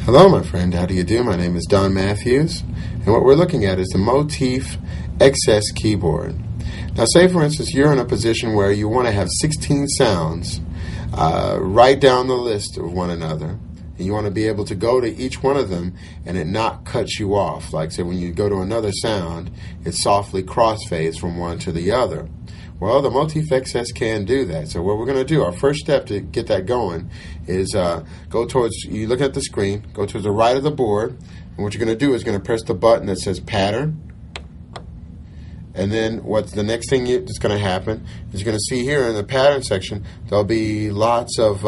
Hello, my friend. How do you do? My name is Don Matthews, and what we're looking at is the Motif XS keyboard. Now, say, for instance, you're in a position where you want to have 16 sounds right down the list of one another, and you want to be able to go to each one of them and it not cuts you off. Like, say, when you go to another sound, it softly crossfades from one to the other. Well, the Motif XS can do that. So what we're going to do, our first step to get that going is go towards, you look at the screen, go towards the right of the board, and what you're going to do is going to press the button that says pattern. And then what's the next thing that's going to happen is you're going to see here in the pattern section, there'll be lots of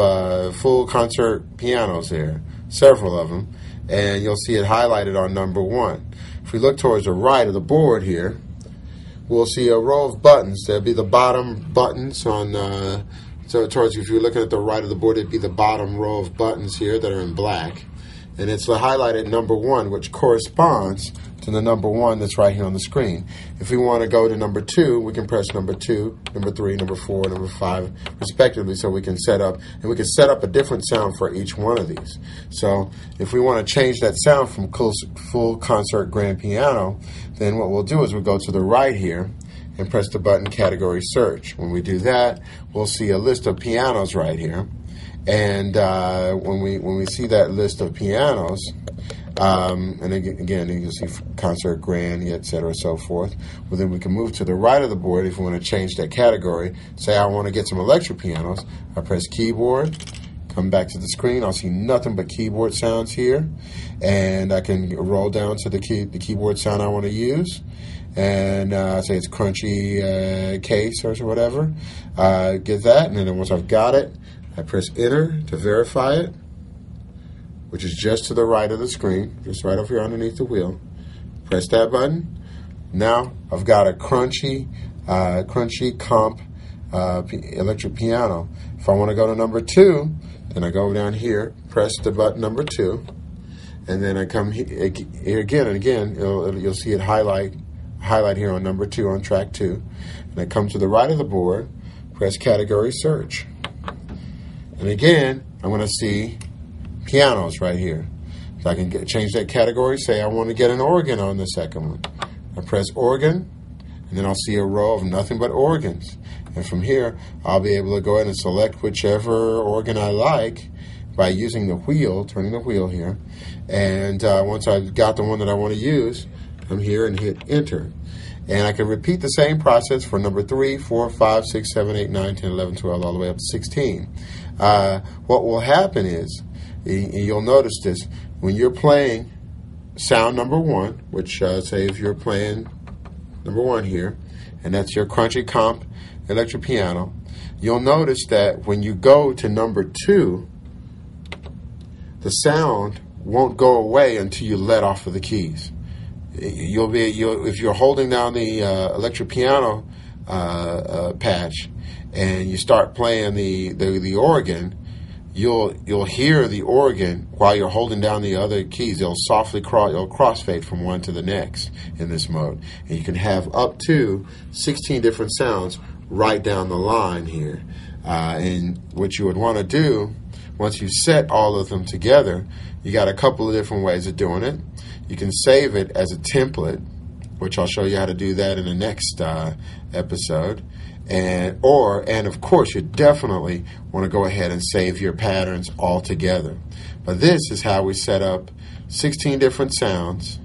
full concert pianos there, several of them, and you'll see it highlighted on number 1. If we look towards the right of the board here, we'll see a row of buttons. There'll be the bottom buttons on, so towards, if you're looking at the right of the board, it'd be the bottom row of buttons here that are in black. And it's highlighted number 1, which corresponds to the number 1 that's right here on the screen. If we want to go to number 2, we can press number 2, number 3, number 4, number 5, respectively, so we can set up, and we can set up a different sound for each one of these. So if we want to change that sound from full concert grand piano, then what we'll do is we'll go to the right here and press the button category search. When we do that, we'll see a list of pianos right here. And when we see that list of pianos, and again, you can see concert, grand, etc., so forth. Well, then we can move to the right of the board if we want to change that category. Say I want to get some electric pianos. I press keyboard, come back to the screen. I'll see nothing but keyboard sounds here, and I can roll down to the keyboard sound I want to use. And say it's crunchy case or whatever. Get that, and then once I've got it, I press enter to verify it, which is just to the right of the screen, just right over here underneath the wheel. Press that button. Now I've got a crunchy comp electric piano. If I want to go to number 2, then I go down here, press the button number 2, and then I come here again and again. You'll see it highlight here on number 2 on track 2, and I come to the right of the board, press category search. And again, I'm going to see pianos right here. So I can change that category. Say I want to get an organ on the second one. I press organ, and then I'll see a row of nothing but organs. And from here, I'll be able to go ahead and select whichever organ I like by using the wheel, turning the wheel here. And once I've got the one that I want to use, come here and hit enter. And I can repeat the same process for number 3, 4, 5, 6, 7, 8, 9, 10, 11, 12, all the way up to 16. What will happen is, you'll notice this, when you're playing sound number 1, which say if you're playing number 1 here, and that's your crunchy comp electric piano, you'll notice that when you go to number 2, the sound won't go away until you let off of the keys. If you're holding down the electric piano patch and you start playing the organ, you'll hear the organ while you're holding down the other keys. It'll softly crossfade from one to the next in this mode, and you can have up to 16 different sounds right down the line here. And what you would want to do, once you set all of them together, you got a couple of different ways of doing it. You can save it as a template, which I'll show you how to do that in the next episode. And of course, you definitely want to go ahead and save your patterns all together. But this is how we set up 16 different sounds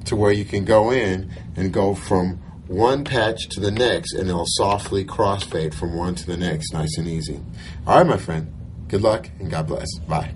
to where you can go in and go from one patch to the next, and it'll softly crossfade from one to the next, nice and easy. All right, my friend. Good luck, and God bless. Bye.